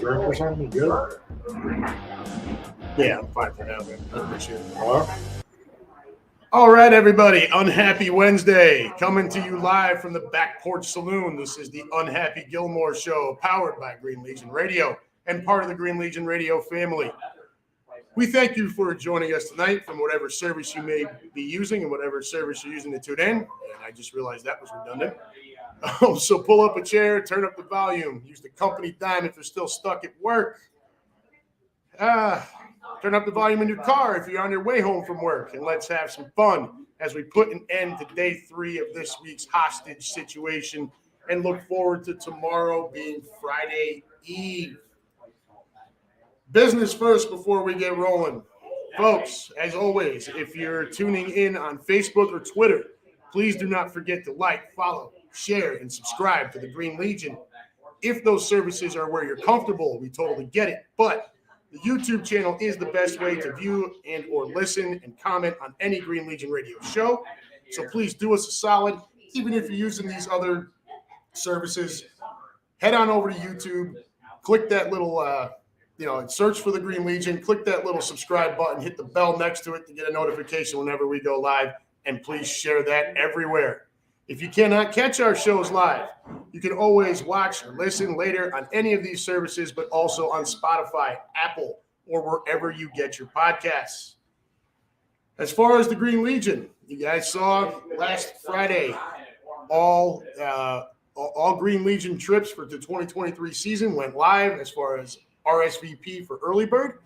3%? You good? Yeah, I'm fine for now, man. I appreciate it. All right, everybody. Unhappy Wednesday. Coming to you live from the Back Porch Saloon. This is the Unhappy Gilmore Show, powered by Green Legion Radio and part of the Green Legion Radio family. We thank you for joining us tonight from whatever service you may be using and whatever service you're using to tune in. And I just realized that was redundant. So pull up a chair, turn up the volume, use the company dime if you're still stuck at work. Turn up the volume in your car if you're on your way home from work, and let's have some fun as we put an end to day 3 of this week's hostage situation and look forward to tomorrow being Friday Eve. Business first before we get rolling. Folks, as always, if you're tuning in on Facebook or Twitter, please do not forget to like, follow, share, and subscribe to the Green Legion. If those services are where you're comfortable, we totally get it. But the YouTube channel is the best way to view and or listen and comment on any Green Legion radio show. So please do us a solid. Even if you're using these other services, head on over to YouTube, click that little search for the Green Legion, click that little subscribe button, hit the bell next to it to get a notification whenever we go live, and please share that everywhere. If you cannot catch our shows live, you can always watch or listen later on any of these services, but also on Spotify, Apple, or wherever you get your podcasts. As far as the Green Legion, you guys saw last Friday, all Green Legion trips for the 2023 season went live as far as RSVP for Early Bird.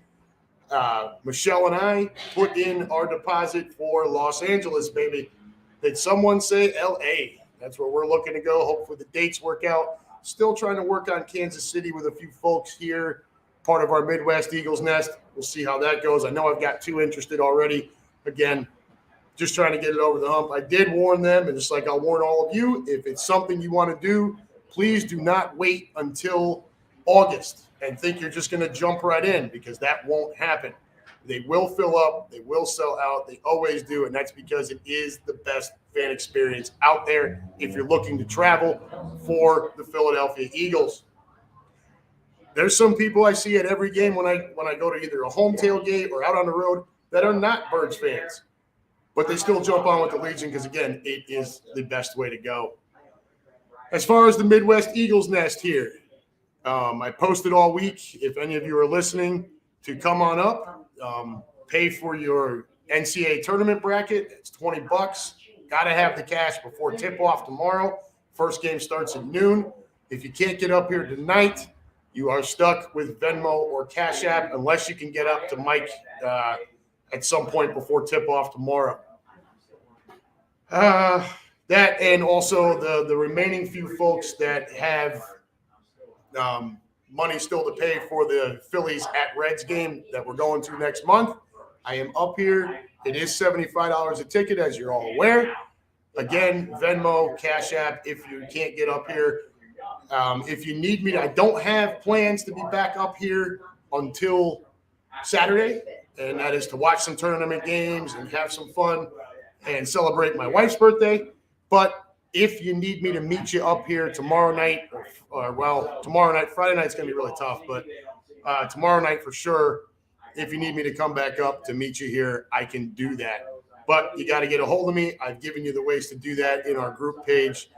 Michelle and I put in our deposit for Los Angeles, baby. Did someone say LA? That's where we're looking to go. Hopefully the dates work out. Still trying to work on Kansas City with a few folks here, part of our Midwest Eagles Nest. We'll see how that goes. I know I've got 2 interested already. Again, just trying to get it over the hump. I did warn them, and just like I'll warn all of you, if it's something you want to do, please do not wait until August and think you're just going to jump right in, because that won't happen. They will fill up. They will sell out. They always do, and that's because it is the best fan experience out there if you're looking to travel for the Philadelphia Eagles. There's some people I see at every game when I go to either a home tailgate or out on the road that are not Birds fans, but they still jump on with the Legion because, again, it is the best way to go. As far as the Midwest Eagles Nest here, I posted all week, if any of you are listening, to come on up, pay for your NCAA tournament bracket. It's $20. Got to have the cash before tip-off tomorrow. First game starts at noon. If you can't get up here tonight, you are stuck with Venmo or Cash App unless you can get up to Mike at some point before tip-off tomorrow. That and also the remaining few folks that have money still to pay for the Phillies at Reds game that we're going to next month. I am up here. It is $75 a ticket, as you're all aware. Again, Venmo, Cash App, if you can't get up here. If you need me, I don't have plans to be back up here until Saturday, and that is to watch some tournament games and have some fun and celebrate my wife's birthday. But if you need me to meet you up here tomorrow night, tomorrow night, Friday night's going to be really tough, but tomorrow night for sure, if you need me to come back up to meet you here, I can do that. But you got to get a hold of me. I've given you the ways to do that in our group page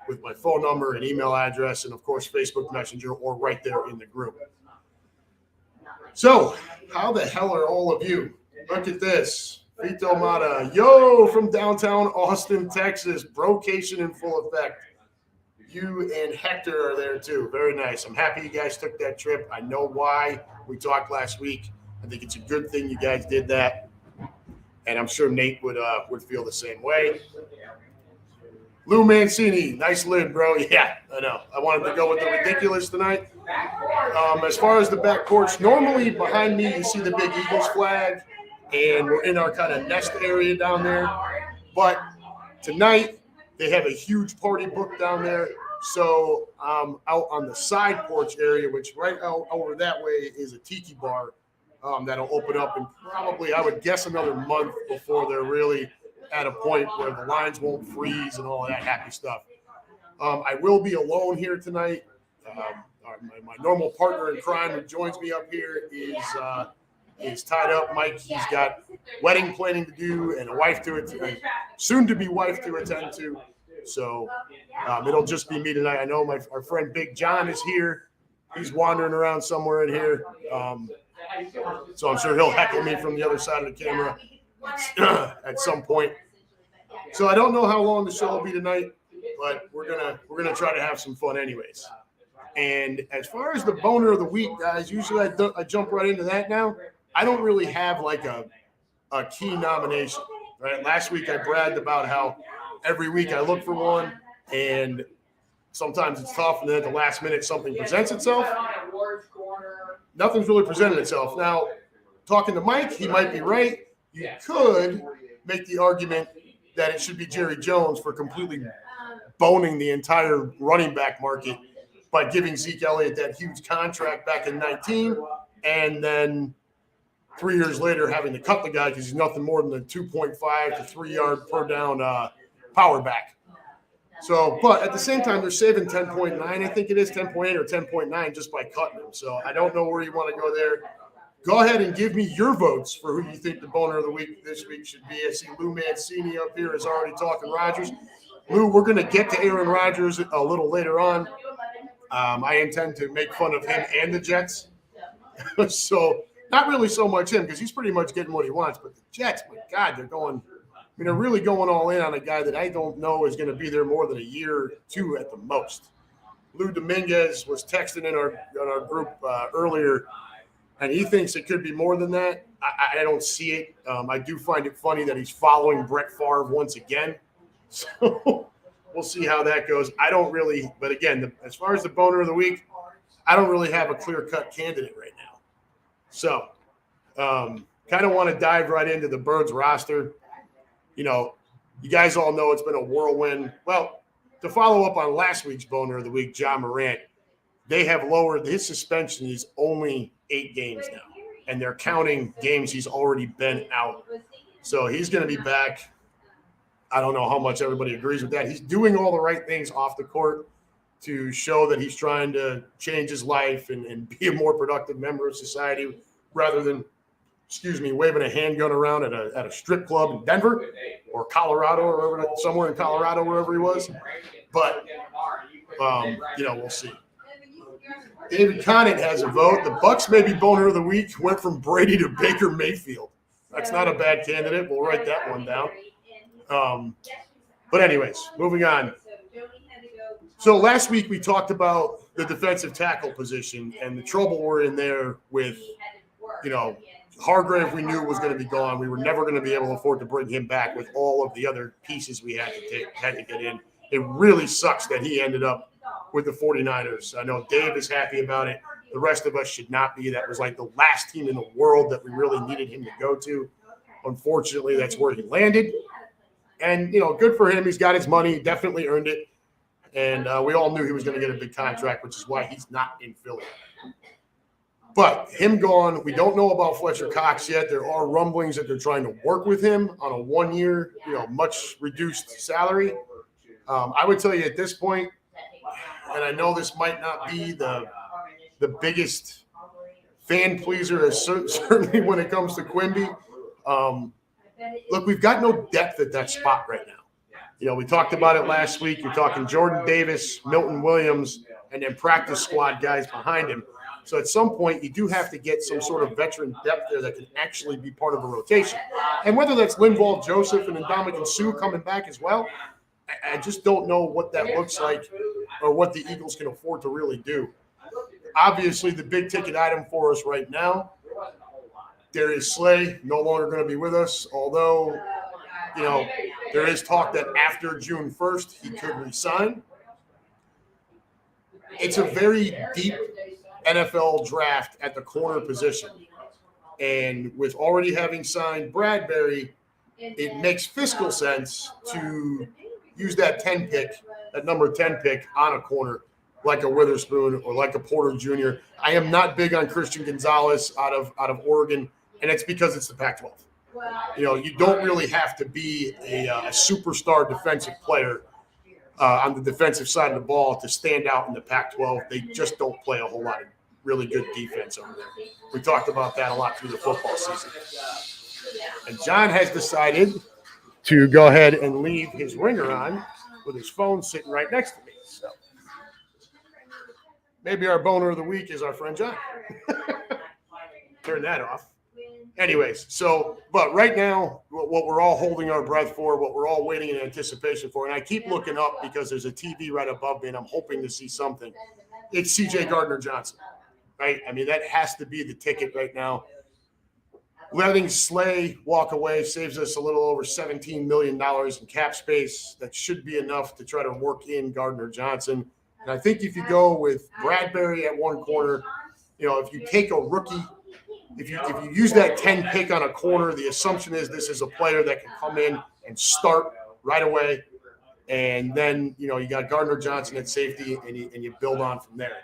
with my phone number and email address, and, of course, Facebook Messenger or right there in the group. So how the hell are all of you? Look at this. Vito Mata, yo, from downtown Austin, Texas. Brocation in full effect. You and Hector are there too. Very nice. I'm happy you guys took that trip. I know why. We talked last week. I think it's a good thing you guys did that. And I'm sure Nate would feel the same way. Lou Mancini, nice lid, bro. Yeah, I know. I wanted to go with the ridiculous tonight. As far as the back porch, normally behind me you see the big Eagles flag. And we're in our kind of nest area down there. But tonight, they have a huge party booked down there. So out on the side porch area, which right out over that way is a tiki bar that'll open up in probably, I would guess, another month before they're really at a point where the lines won't freeze and all of that happy stuff. I will be alone here tonight. my normal partner in crime who joins me up here is tied up. Mike, he's got wedding planning to do and a wife to it, soon-to-be wife to attend to. So it'll just be me tonight. I know our friend Big John is here. He's wandering around somewhere in here. So I'm sure he'll heckle me from the other side of the camera at some point. So I don't know how long the show will be tonight, but we're gonna try to have some fun anyways. And as far as the boner of the week, guys, usually I jump right into that now. I don't really have like a key nomination, right? Last week I bragged about how every week I look for one, and sometimes it's tough, and then at the last minute something presents itself. Nothing's really presented itself. Now, talking to Mike, he might be right. You could make the argument that it should be Jerry Jones for completely boning the entire running back market by giving Zeke Elliott that huge contract back in 19, and then 3 years later having to cut the guy because he's nothing more than a 2.5 to 3 yard per down power back. So, but at the same time, they're saving 10.9, I think it is 10.8 or 10.9 just by cutting him. So I don't know where you want to go there. Go ahead and give me your votes for who you think the boner of the week this week should be. I see Lou Mancini up here is already talking Rodgers. Lou, we're going to get to Aaron Rodgers a little later on. I intend to make fun of him and the Jets. So not really so much him because he's pretty much getting what he wants. But the Jets, my God, they're really going all in on a guy that I don't know is going to be there more than a year or two at the most. Lou Dominguez was texting in our group earlier, and he thinks it could be more than that. I don't see it. I do find it funny that he's following Brett Favre once again. So we'll see how that goes. I don't really – but again, as far as the boner of the week, I don't really have a clear-cut candidate right now. So kind of want to dive right into the Birds roster. You know, you guys all know it's been a whirlwind. Well, to follow up on last week's boner of the week, John Morant, they have lowered his suspension is only 8 games now, and they're counting games he's already been out. So he's going to be back. I don't know how much everybody agrees with that. He's doing all the right things off the court to show that he's trying to change his life and be a more productive member of society rather than – waving a handgun around at a strip club in Denver or Colorado or wherever, somewhere in Colorado, wherever he was. But, we'll see. David Conant has a vote. The Bucks maybe boner of the week went from Brady to Baker Mayfield. That's not a bad candidate. We'll write that one down. But anyways, moving on. So last week we talked about the defensive tackle position and the trouble we're in there with, Hargrave we knew was going to be gone. We were never going to be able to afford to bring him back with all of the other pieces we had to get in. It really sucks that he ended up with the 49ers. I know Dave is happy about it. The rest of us should not be. That was like the last team in the world that we really needed him to go to. Unfortunately, that's where he landed. And, good for him. He's got his money, definitely earned it. And we all knew he was going to get a big contract, which is why he's not in Philly. But him gone, we don't know about Fletcher Cox yet. There are rumblings that they're trying to work with him on a 1-year, much reduced salary. I would tell you at this point, and I know this might not be the biggest fan pleaser, certainly when it comes to Quimby. Look, we've got no depth at that spot right now. We talked about it last week. You're talking Jordan Davis, Milton Williams, and then practice squad guys behind him. So at some point, you do have to get some sort of veteran depth there that can actually be part of a rotation. And whether that's Linval Joseph and Ndamukong Suh coming back as well, I just don't know what that looks like or what the Eagles can afford to really do. Obviously, the big ticket item for us right now, Darius Slay, no longer going to be with us, although, there is talk that after June 1st, he could resign. It's a very deep NFL draft at the corner position. And with already having signed Bradbury, it makes fiscal sense to use that 10 pick, that number 10 pick on a corner like a Witherspoon or like a Porter Jr. I am not big on Christian Gonzalez out of Oregon, and it's because it's the Pac-12. You don't really have to be a superstar defensive player on the defensive side of the ball to stand out in the Pac-12. They just don't play a whole lot of really good defense over there. We talked about that a lot through the football season. And John has decided to go ahead and leave his ringer on with his phone sitting right next to me. So maybe our boner of the week is our friend John. Turn that off. Anyways, but right now, what we're all holding our breath for, what we're all waiting in anticipation for, and I keep looking up because there's a TV right above me and I'm hoping to see something. It's C.J. Gardner-Johnson, right? I mean, that has to be the ticket right now. Letting Slay walk away saves us a little over $17 million in cap space. That should be enough to try to work in Gardner-Johnson. And I think if you go with Bradbury at one corner, if you take a rookie, if you use that 10 pick on a corner, the assumption is this is a player that can come in and start right away. And then, you got Gardner-Johnson at safety and you build on from there.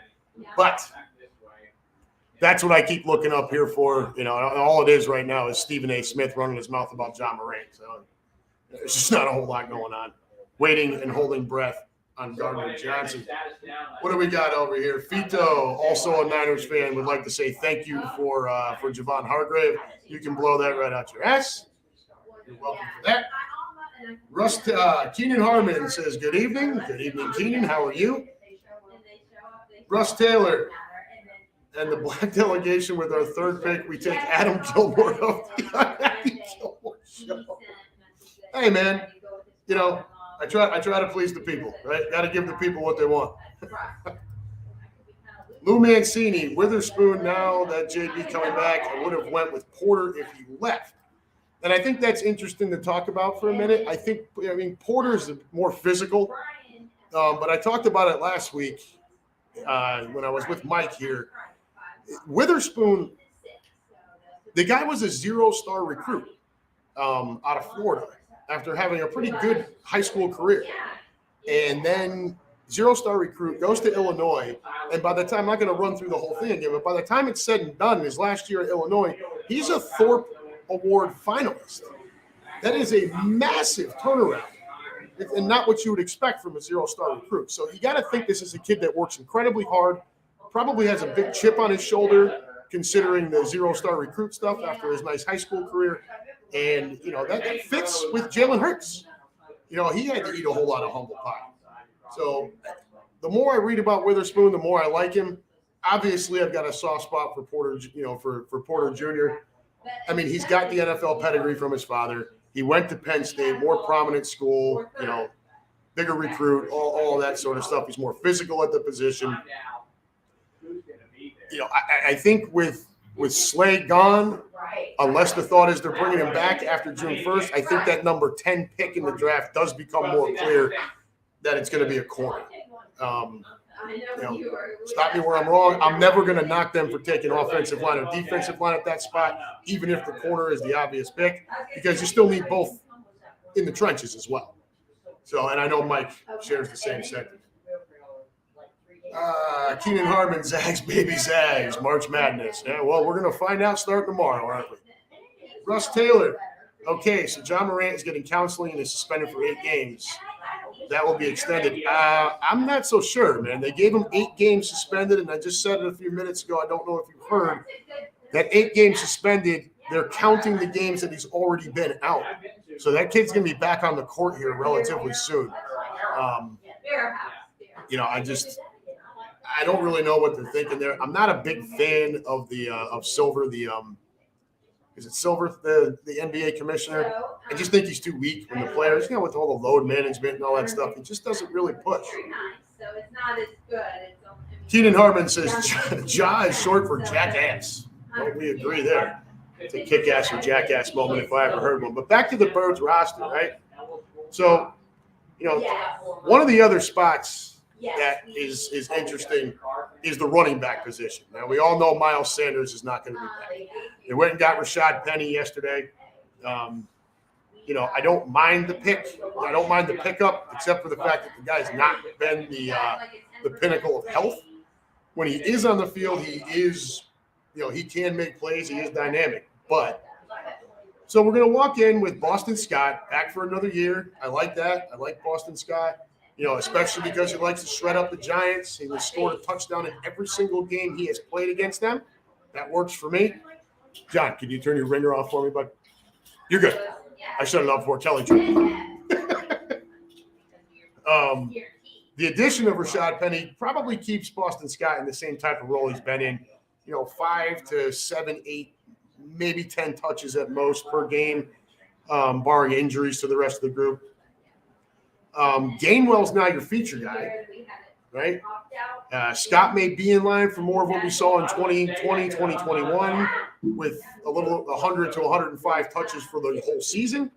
But that's what I keep looking up here for. All it is right now is Stephen A. Smith running his mouth about John Morant. So there's just not a whole lot going on. Waiting and holding breath on Gardner-Johnson. What do we got over here? Fito, also a Niners fan, would like to say thank you for Javon Hargrave. You can blow that right out your ass. You're welcome for that. Keenan Harmon says, good evening. Good evening, Keenan. How are you? Russ Taylor. And the black delegation with our third pick, we take Adam Gilmore of the Unhappy Gilmore Show. Hey, man, I try to please the people, right? Got to give the people what they want. Lou Mancini, Witherspoon, now that JB coming back, I would have went with Porter if he left. And I think that's interesting to talk about for a minute. Porter's more physical, but I talked about it last week when I was with Mike here. Witherspoon, the guy was a 0-star recruit out of Florida after having a pretty good high school career. And then 0-star recruit goes to Illinois. And by the time, I'm not going to run through the whole thing again, but by the time it's said and done, his last year at Illinois, he's a Thorpe Award finalist. That is a massive turnaround and not what you would expect from a 0-star recruit. So you got to think this is a kid that works incredibly hard, probably has a big chip on his shoulder considering the 0-star recruit stuff after his nice high school career. And, that fits with Jalen Hurts. He had to eat a whole lot of humble pie. So the more I read about Witherspoon, the more I like him. Obviously, I've got a soft spot for Porter, for Porter Jr. He's got the NFL pedigree from his father. He went to Penn State, more prominent school, bigger recruit, all that sort of stuff. He's more physical at the position. I think with Slay gone, unless the thought is they're bringing him back after June 1st, I think that number 10 pick in the draft does become more clear that it's going to be a corner. Stop me where I'm wrong. I'm never going to knock them for taking offensive line or defensive line at that spot, even if the corner is the obvious pick, because you still need both in the trenches as well. So, and I know Mike shares the same sentiment. Keenan Harmon, Zags, baby Zags, March Madness. Yeah, well, we're going to find out starting tomorrow, aren't we? Russ Taylor. Okay, so John Morant is getting counseling and is suspended for 8 games. That will be extended. I'm not so sure, man. They gave him 8 games suspended, and I just said it a few minutes ago. I don't know if you've heard that 8 games suspended. They're counting the games that he's already been out. So that kid's going to be back on the court here relatively soon. I don't really know what they're thinking there. I'm not a big fan of the of Silver, is it Silver, the NBA commissioner? I just think he's too weak when the players, with all the load management and all that stuff, he just doesn't really push. Keenan Harmon says Ja is short for jackass. Don't we agree there? It's a kick-ass or jackass moment if I ever heard one. But back to the Birds roster, right? So, one of the other spots that is interesting is the running back position. Now, we all know Miles Sanders is not going to be back. They went and got Rashad Penny yesterday. I don't mind the pick. I don't mind the pickup, except for the fact that the guy's not been the pinnacle of health. When he is on the field, he is, he can make plays. He is dynamic. So we're going to walk in with Boston Scott back for another year. I like that. I like Boston Scott. especially because he likes to shred up the Giants. He has scored a touchdown in every single game he has played against them. That works for me. John, can you turn your ringer off for me, bud? You're good. I shut it off before Kelly tried. The addition of Rashad Penny probably keeps Boston Scott in the same type of role he's been in, 5 to 7, 8, maybe 10 touches at most per game, barring injuries to the rest of the group. Gainwell's now your feature guy, right? Scott may be in line for more of what we saw in 2020, 2021 with a little 100 to 105 touches for the whole season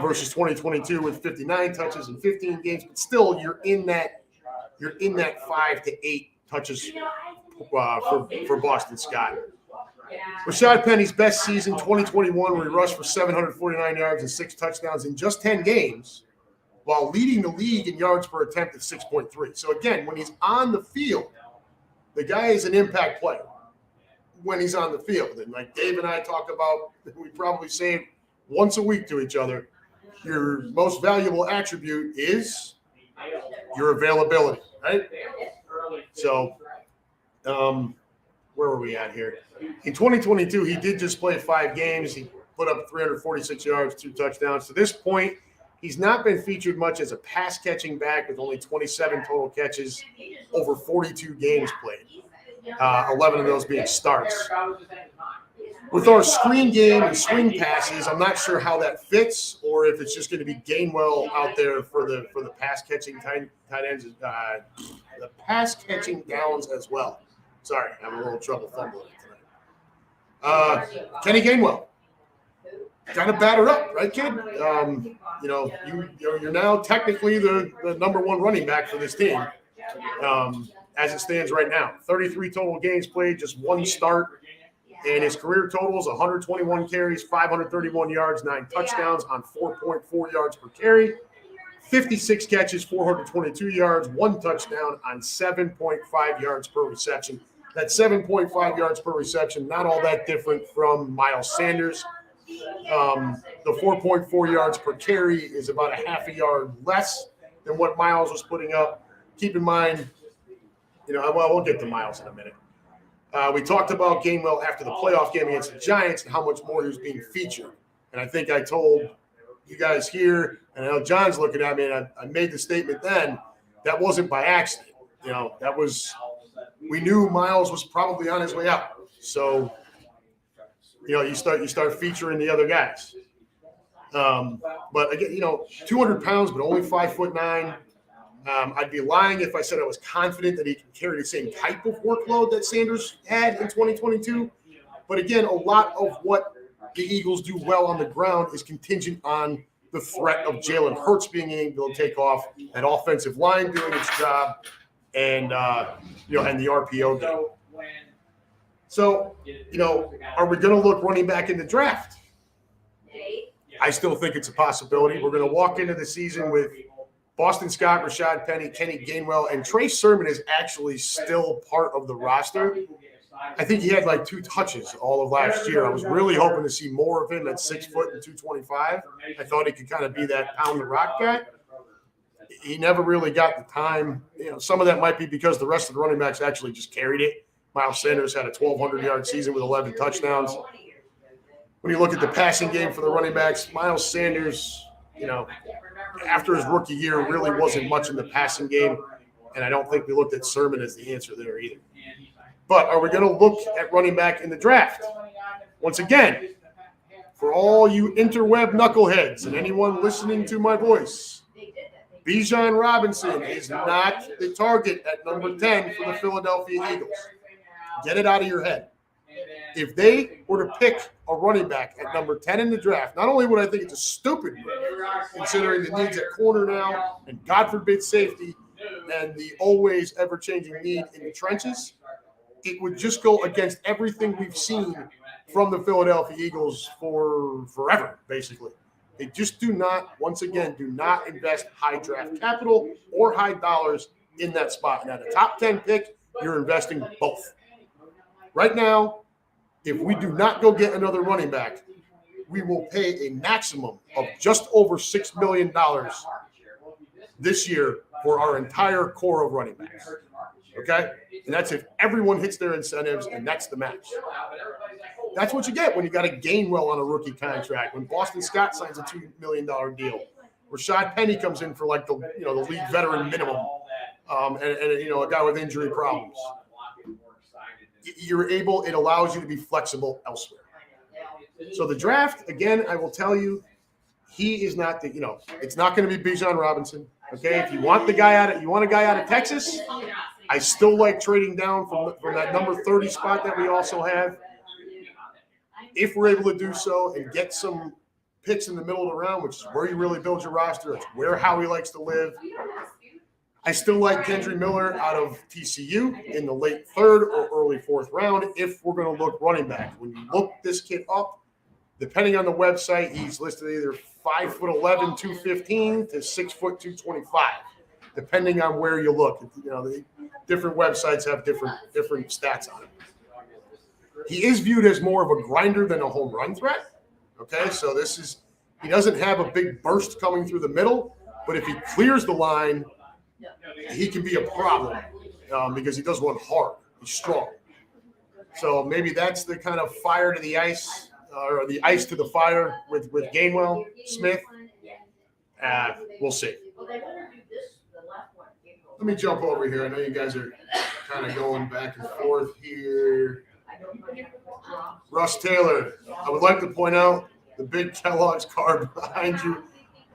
versus 2022 with 59 touches in 15 games. But still, you're in that 5 to 8 touches for Boston Scott. Rashad Penny's best season, 2021, where he rushed for 749 yards and 6 touchdowns in just 10 games, while leading the league in yards per attempt at 6.3. So again, when he's on the field, the guy is an impact player when he's on the field. And like Dave and I talk about, we probably say once a week to each other, your most valuable attribute is your availability, right? So where were we at here? In 2022, he did just play 5 games. He put up 346 yards, 2 touchdowns. To this point, he's not been featured much as a pass-catching back with only 27 total catches over 42 games played, 11 of those being starts. With our screen game and swing passes, I'm not sure how that fits or if it's just going to be Gainwell out there for the pass-catching tight ends, the pass-catching downs as well. Sorry, I'm having a little trouble fumbling tonight. Kenny Gainwell. Kind of batter up, right, kid? You're now technically the number 1 running back for this team as it stands right now. 33 total games played, just 1 start. And his career totals, 121 carries, 531 yards, 9 touchdowns on 4.4 yards per carry, 56 catches, 422 yards, 1 touchdown on 7.5 yards per reception. That 7.5 yards per reception, not all that different from Miles Sanders. The 4.4 yards per carry is about a half a yard less than what Miles was putting up. Keep in mind, we'll get to Miles in a minute. We talked about Gainwell after the playoff game against the Giants and how much more he was being featured. And I think I told you guys here, and I know John's looking at me, and I made the statement then, that wasn't by accident. That was – we knew Miles was probably on his way out. So – you start featuring the other guys. But again, 200 pounds, but only 5'9". I'd be lying if I said I was confident that he can carry the same type of workload that Sanders had in 2022. But again, a lot of what the Eagles do well on the ground is contingent on the threat of Jalen Hurts being able to take off, that offensive line doing its job, and and the RPO game. So, are we going to look running back in the draft? I still think it's a possibility. We're going to walk into the season with Boston Scott, Rashad Penny, Kenny Gainwell, and Trey Sermon is actually still part of the roster. I think he had like 2 touches all of last year. I was really hoping to see more of him at 6 foot and 225. I thought he could kind of be that pound the rock guy. He never really got the time. Some of that might be because the rest of the running backs actually just carried it. Miles Sanders had a 1,200-yard season with 11 touchdowns. When you look at the passing game for the running backs, Miles Sanders, after his rookie year, really wasn't much in the passing game, and I don't think we looked at Sermon as the answer there either. But are we going to look at running back in the draft? Once again, for all you interweb knuckleheads and anyone listening to my voice, Bijan Robinson is not the target at number 10 for the Philadelphia Eagles. Get it out of your head. If they were to pick a running back at number 10 in the draft, not only would I think it's a stupid move, considering the needs at corner now, and God forbid safety, and the always ever-changing need in the trenches, it would just go against everything we've seen from the Philadelphia Eagles for forever, basically. They just do not invest high draft capital or high dollars in that spot. And at a top 10 pick, you're investing both. Right now, if we do not go get another running back, we will pay a maximum of just over $6 million this year for our entire core of running backs. Okay? And that's if everyone hits their incentives, and that's the match. That's what you get when you got a Gainwell on a rookie contract, when Boston Scott signs a $2 million deal. Rashad Penny comes in for like the league veteran minimum, and a guy with injury problems. It allows you to be flexible elsewhere. So the draft, again, I will tell you, he is not it's not going to be Bijan Robinson. Okay, if you want a guy out of Texas, I still like trading down from that number 30 spot that we also have. If we're able to do so and get some picks in the middle of the round, which is where you really build your roster, it's where Howie likes to live. I still like Kendry Miller out of TCU in the late third or early fourth round if we're going to look running back. When you look this kid up, depending on the website, he's listed either 5'11", 215 to 6', 225, depending on where you look. The different websites have different stats on him. He is viewed as more of a grinder than a home run threat. Okay, so he doesn't have a big burst coming through the middle, but if he clears the line, he can be a problem because he does run hard. He's strong. So maybe that's the kind of fire to the ice or the ice to the fire with Gainwell, Smith. We'll see. Let me jump over here. I know you guys are kind of going back and forth here. Russ Taylor, I would like to point out the big Kellogg's card behind you.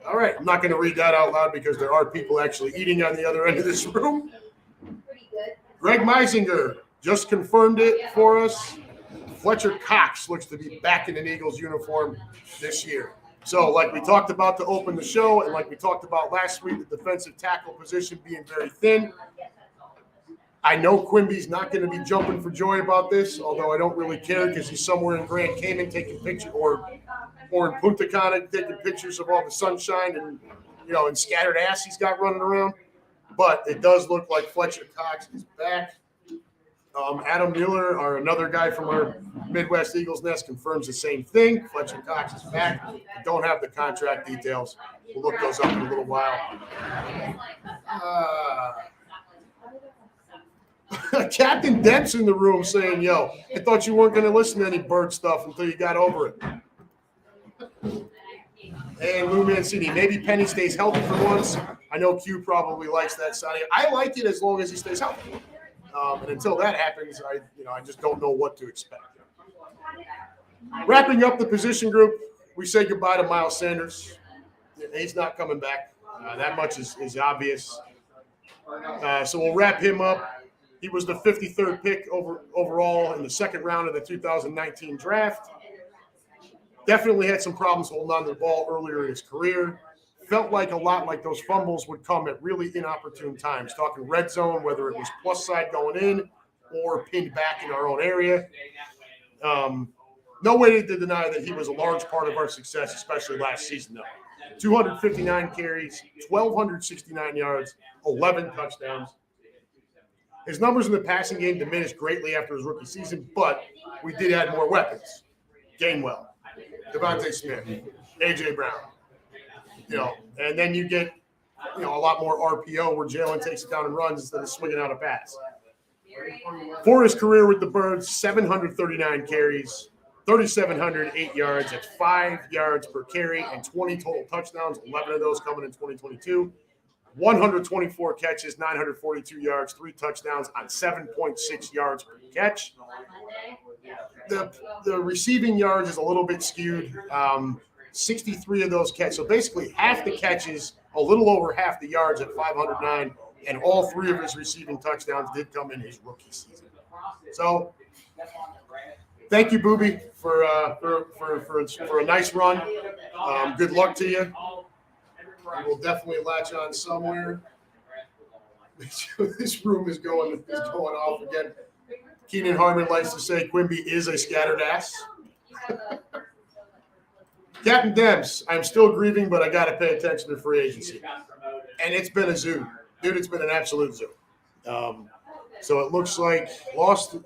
All right, I'm not going to read that out loud because there are people actually eating on the other end of this room. Greg Meisinger just confirmed it for us. Fletcher Cox looks to be back in an Eagles uniform this year. So like we talked about to open the show and like we talked about last week, the defensive tackle position being very thin. I know Quimby's not going to be jumping for joy about this, although I don't really care because he's somewhere in Grand Cayman taking pictures or in Punta Cana taking pictures of all the sunshine and scattered ass he's got running around. But it does look like Fletcher Cox is back. Adam Mueller, another guy from our Midwest Eagles Nest, confirms the same thing. Fletcher Cox is back. I don't have the contract details. We'll look those up in a little while. Captain Demp's in the room saying, yo, I thought you weren't going to listen to any bird stuff until you got over it. And Lou Mancini, maybe Penny stays healthy for once. I know Q probably likes that signing. I like it as long as he stays healthy. And until that happens, I just don't know what to expect. Wrapping up the position group, we say goodbye to Miles Sanders. He's not coming back. That much is obvious. So we'll wrap him up. He was the 53rd pick overall in the second round of the 2019 draft. Definitely had some problems holding on to the ball earlier in his career. Felt like a lot like those fumbles would come at really inopportune times. Talking red zone, whether it was plus side going in or pinned back in our own area. No way to deny that he was a large part of our success, especially last season, though. 259 carries, 1,269 yards, 11 touchdowns. His numbers in the passing game diminished greatly after his rookie season, but we did add more weapons. Gainwell, Devontae Smith, A.J. Brown. And then you get, a lot more RPO where Jalen takes it down and runs instead of swinging out a pass. For his career with the Birds, 739 carries, 3,708 yards. That's 5 yards per carry and 20 total touchdowns, 11 of those coming in 2022. 124 catches, 942 yards, 3 touchdowns on 7.6 yards per catch. The receiving yards is a little bit skewed. 63 of those catches. So basically half the catches, a little over half the yards at 509, and all 3 of his receiving touchdowns did come in his rookie season. So thank you, Booby, for a nice run. Good luck to you. We'll definitely latch on somewhere. This room is going off again. Keenan Harmon likes to say Quimby is a scattered ass. Captain Debs, I'm still grieving, but I got to pay attention to free agency. And it's been a zoo. Dude, it's been an absolute zoo. So it looks like lost. So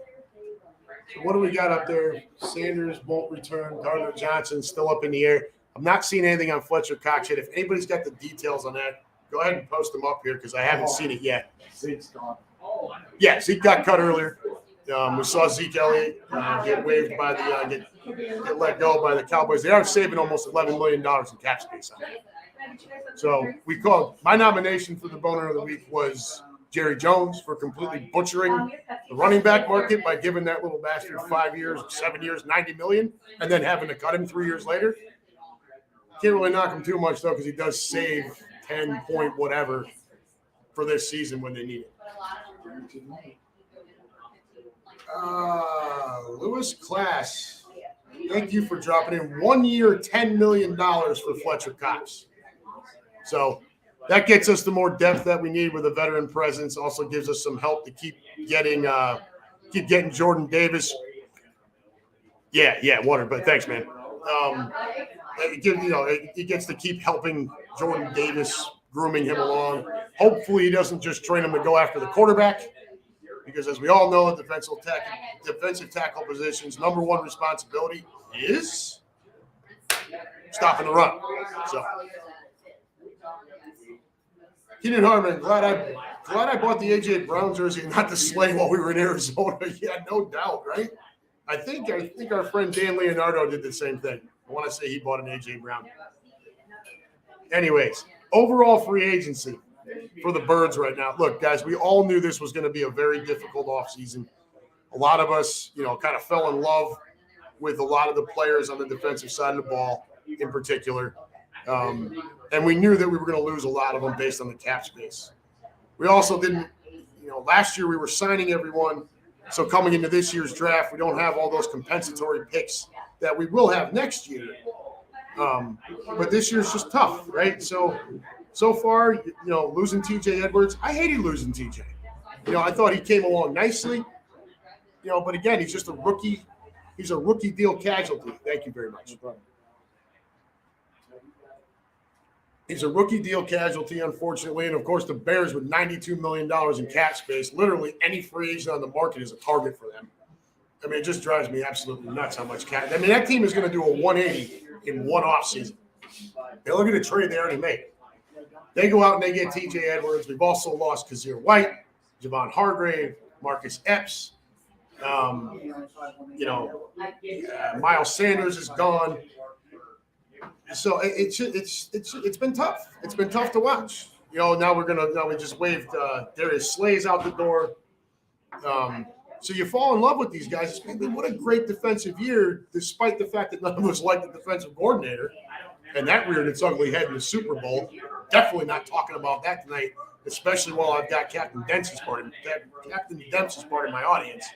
what do we got up there? Sanders won't return. Gardner Johnson still up in the air. I'm not seeing anything on Fletcher Cox yet. If anybody's got the details on that, Go ahead and post them up here because I haven't seen it yet. Zeke's gone. Yeah, Zeke got cut earlier. We saw Zeke Elliott get waived by the get let go by the Cowboys. They are saving almost $11 million in cap space on it. So my nomination for the boner of the week was Jerry Jones for completely butchering the running back market by giving that little bastard 5 years, 7 years, $90 million, and then having to cut him 3 years later. Can't really knock him too much though because he does save 10 point whatever for this season when they need it. Lewis Class, thank you for dropping in 1 year, $10 million for Fletcher Cox. So that gets us the more depth that we need with a veteran presence. Also gives us some help to keep getting Jordan Davis. Yeah, water. But thanks, man. It gets to keep helping Jordan Davis, grooming him along. Hopefully, he doesn't just train him to go after the quarterback, because as we all know, defensive tackle position's number one responsibility is stopping the run. So. Keenan Harmon, glad I bought the A.J. Brown jersey and not the sleigh while we were in Arizona. Yeah, no doubt, right? I think our friend Dan Leonardo did the same thing. I want to say he bought an A.J. Brown. Anyways, overall free agency for the Birds right now. Look, guys, we all knew this was going to be a very difficult offseason. A lot of us, kind of fell in love with a lot of the players on the defensive side of the ball in particular. And we knew that we were going to lose a lot of them based on the cap space. We also didn't, last year we were signing everyone. So coming into this year's draft, we don't have all those compensatory picks that we will have next year. But this year's just tough, right? So far, losing TJ Edwards, I hated losing TJ. I thought he came along nicely, but again, he's just a rookie. He's a rookie deal casualty. Thank you very much. He's a rookie deal casualty, unfortunately. And, of course, the Bears with $92 million in cap space, literally any free agent on the market is a target for them. I mean, it just drives me absolutely nuts how much cap. I mean, that team is going to do a 180 in one offseason. They look at the trade they already made. They go out and they get T.J. Edwards. We've also lost Kazir White, Javon Hargrave, Marcus Epps. Miles Sanders is gone. So it's been tough. It's been tough to watch. Now we just waved Darius Slay's out the door. So you fall in love with these guys. What a great defensive year, despite the fact that none of us like the defensive coordinator. And that reared its ugly head in the Super Bowl. Definitely not talking about that tonight, especially while I've got Captain Dempsey's part of my audience.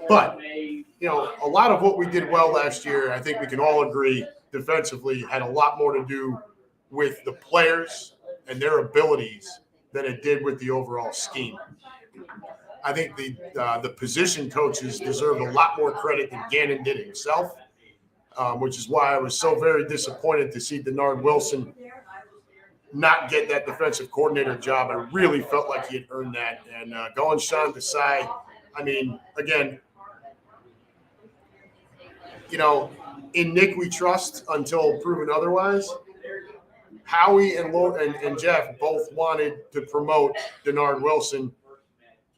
But, a lot of what we did well last year, I think we can all agree, defensively had a lot more to do with the players and their abilities than it did with the overall scheme. I think the position coaches deserved a lot more credit than Gannon did himself, which is why I was so very disappointed to see Denard Wilson not get that defensive coordinator job. I really felt like he had earned that. And going Sean Desai, I mean, again, in Nick we trust until proven otherwise. Howie and Jeff both wanted to promote Denard Wilson.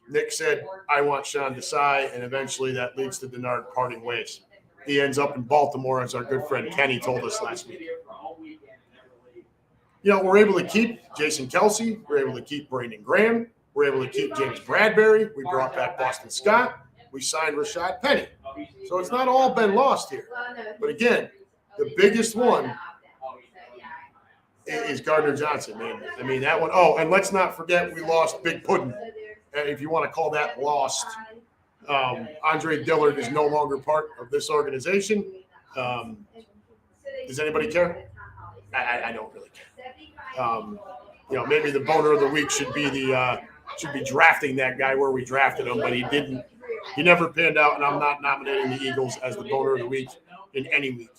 Nick said, I want Sean Desai, and eventually that leads to Denard parting ways. He ends up in Baltimore, as our good friend Kenny told us last week. We're able to keep Jason Kelsey. We're able to keep Brandon Graham. We're able to keep James Bradbury. We brought back Boston Scott. We signed Rashad Penny. So it's not all been lost here. But again, the biggest one is Gardner Johnson, man. I mean, that one. Oh, and let's not forget we lost Big Puddin'. If you want to call that lost. Andre Dillard is no longer part of this organization. Does anybody care? I don't really care. Maybe the boner of the week should be drafting that guy where we drafted him, but he didn't. He never panned out, and I'm not nominating the Eagles as the boner of the week in any week.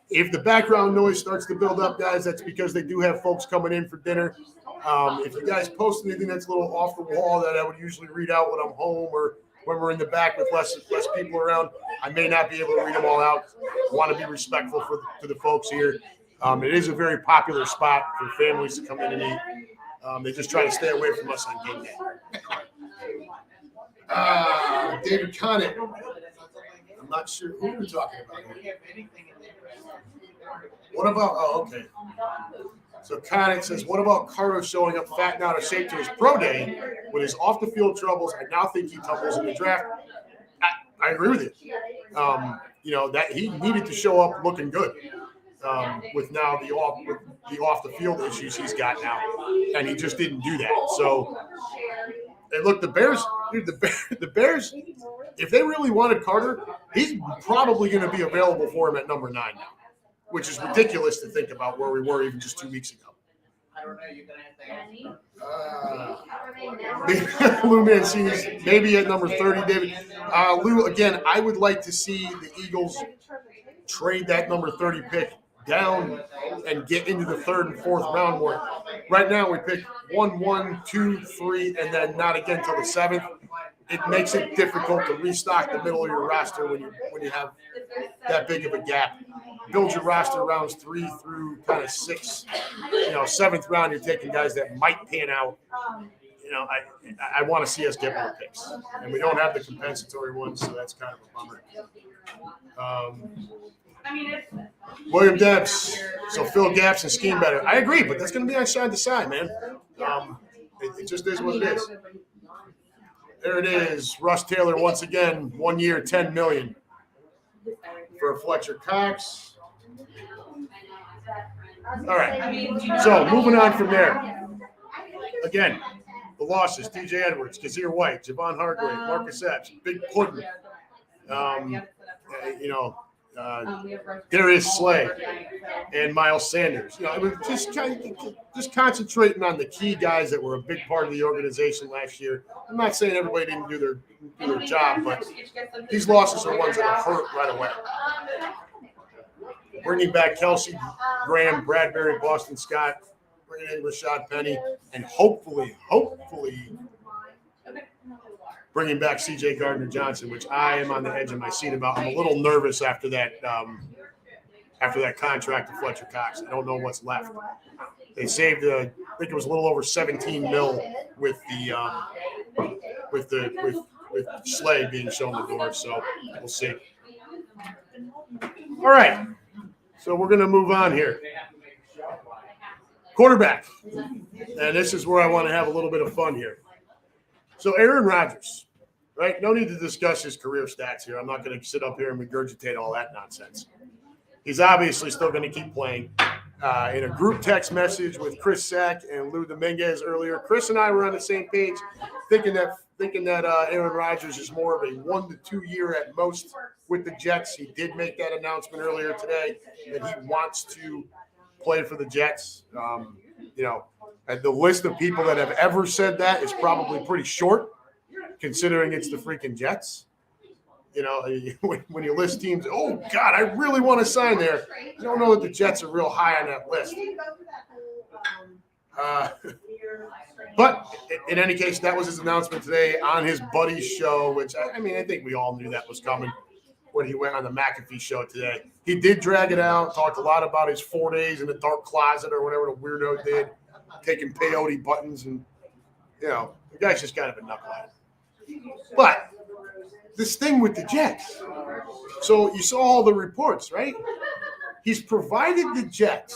If the background noise starts to build up, guys, that's because they do have folks coming in for dinner. If you guys post anything that's a little off the wall that I would usually read out when I'm home or when we're in the back with less people around, I may not be able to read them all out. I want to be respectful to the folks here. It is a very popular spot for families to come in and eat. They just try to stay away from us on game day. David Conant. I'm not sure who we're talking about here. What about, okay. So Conant says, what about Carter showing up fat and out of shape to his pro day with his off-the-field troubles? I now think he tumbles in the draft. I agree with you. That he needed to show up looking good with now the off-the-field issues he's got now, and he just didn't do that. So, and look, the Bears, the Bears, if they really wanted Carter, he's probably going to be available for him at number 9 now, which is ridiculous to think about where we were even just 2 weeks ago. Lou Mancini's maybe at number 30, David. Lou, again, I would like to see the Eagles trade that number 30 pick down and get into the 3rd and 4th round more. Right now we pick 1, 1, 2, 3, and then not again till the 7th. It makes it difficult to restock the middle of your roster when you have that big of a gap. Build your roster rounds 3 through kind of 6. 7th round, you're taking guys that might pan out. I want to see us get more picks, and we don't have the compensatory ones, so that's kind of a bummer. William Debs, so fill gaps and scheme better. I agree, but that's going to be on side to side, man. It just is what it is. There it is. Russ Taylor once again, 1 year, $10 million for Fletcher Cox. All right. So moving on from there. Again, the losses: T.J. Edwards, Kazir White, Javon Hargrave, Marcus Epps, Big Puddin. Darius Slay and Miles Sanders. Just concentrating on the key guys that were a big part of the organization last year. I'm not saying everybody didn't do their job, but these losses are ones that are hurt right away. Bringing back Kelsey, Graham, Bradbury, Boston Scott, bringing in Rashad Penny, and hopefully bringing back C.J. Gardner-Johnson, which I am on the edge of my seat about. I'm a little nervous after that contract to Fletcher Cox. I don't know what's left. They saved, I think it was a little over $17 million with Slay being shown the door. So we'll see. All right, so we're going to move on here. Quarterback, and this is where I want to have a little bit of fun here. So Aaron Rodgers, right? No need to discuss his career stats here. I'm not going to sit up here and regurgitate all that nonsense. He's obviously still going to keep playing. In a group text message with Chris Sack and Lou Dominguez earlier, Chris and I were on the same page, thinking that Aaron Rodgers is more of a 1 to 2 year at most with the Jets. He did make that announcement earlier today that he wants to play for the Jets. And the list of people that have ever said that is probably pretty short, considering it's the freaking Jets. When you list teams, oh, God, I really want to sign there. I don't know that the Jets are real high on that list. But in any case, that was his announcement today on his buddy's show, which, I think we all knew that was coming when he went on the McAfee show today. He did drag it out, talked a lot about his 4 days in the dark closet or whatever the weirdo did, taking peyote buttons, and, the guy's just kind of a knucklehead. But this thing with the Jets. So you saw all the reports, right? He's provided the Jets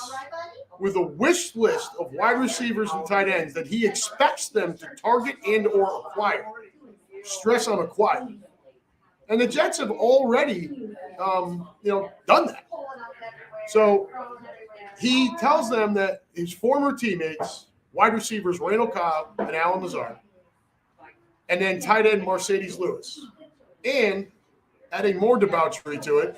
with a wish list of wide receivers and tight ends that he expects them to target and or acquire. Stress on acquire. And the Jets have already, done that. So he tells them that his former teammates, wide receivers Randall Cobb and Alan Lazard, and then tight end Mercedes Lewis, and adding more debauchery to it,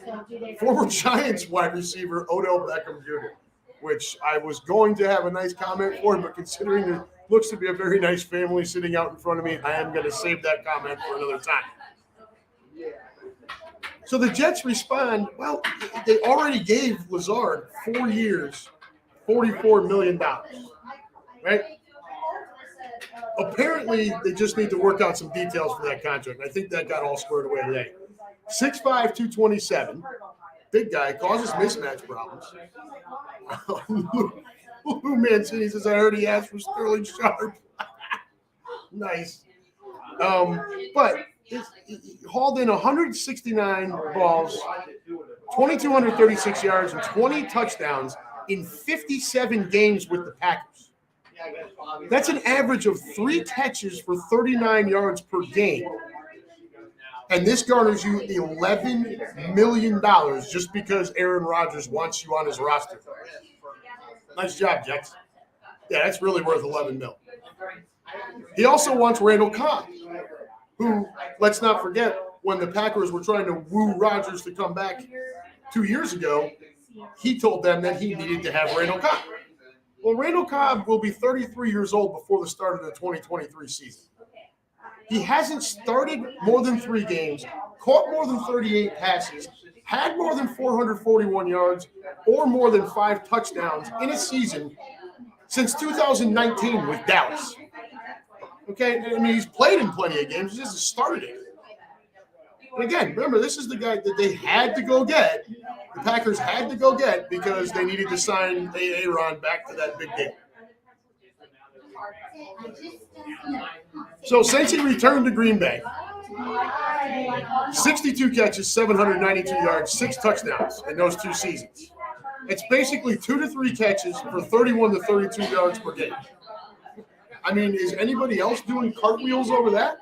former Giants wide receiver Odell Beckham Jr., which I was going to have a nice comment for, but considering there looks to be a very nice family sitting out in front of me, I am going to save that comment for another time. So the Jets respond, well, they already gave Lazard 4 years, $44 million, right? Apparently, they just need to work out some details for that contract. I think that got all squared away today. 6'5", 227, big guy, causes mismatch problems. Lou Mancini says, I heard he asked for Sterling Sharp. Nice. But he hauled in 169 balls, 2,236 yards, and 20 touchdowns in 57 games with the Packers. That's an average of 3 catches for 39 yards per game. And this garners you $11 million just because Aaron Rodgers wants you on his roster. Nice job, Jex. Yeah, that's really worth $11 million. He also wants Randall Cobb, who, let's not forget, when the Packers were trying to woo Rodgers to come back 2 years ago, he told them that he needed to have Randall Cobb. Well, Randall Cobb will be 33 years old before the start of the 2023 season. He hasn't started more than 3 games, caught more than 38 passes, had more than 441 yards, or more than 5 touchdowns in a season since 2019 with Dallas. Okay, I mean, he's played in plenty of games. He just started it. And again, remember, this is the guy that they had to go get. The Packers had to go get because they needed to sign Aaand back to that big game. So since he returned to Green Bay, 62 catches, 792 yards, 6 touchdowns in those 2 seasons. It's basically 2 to 3 catches for 31 to 32 yards per game. I mean, is anybody else doing cartwheels over that?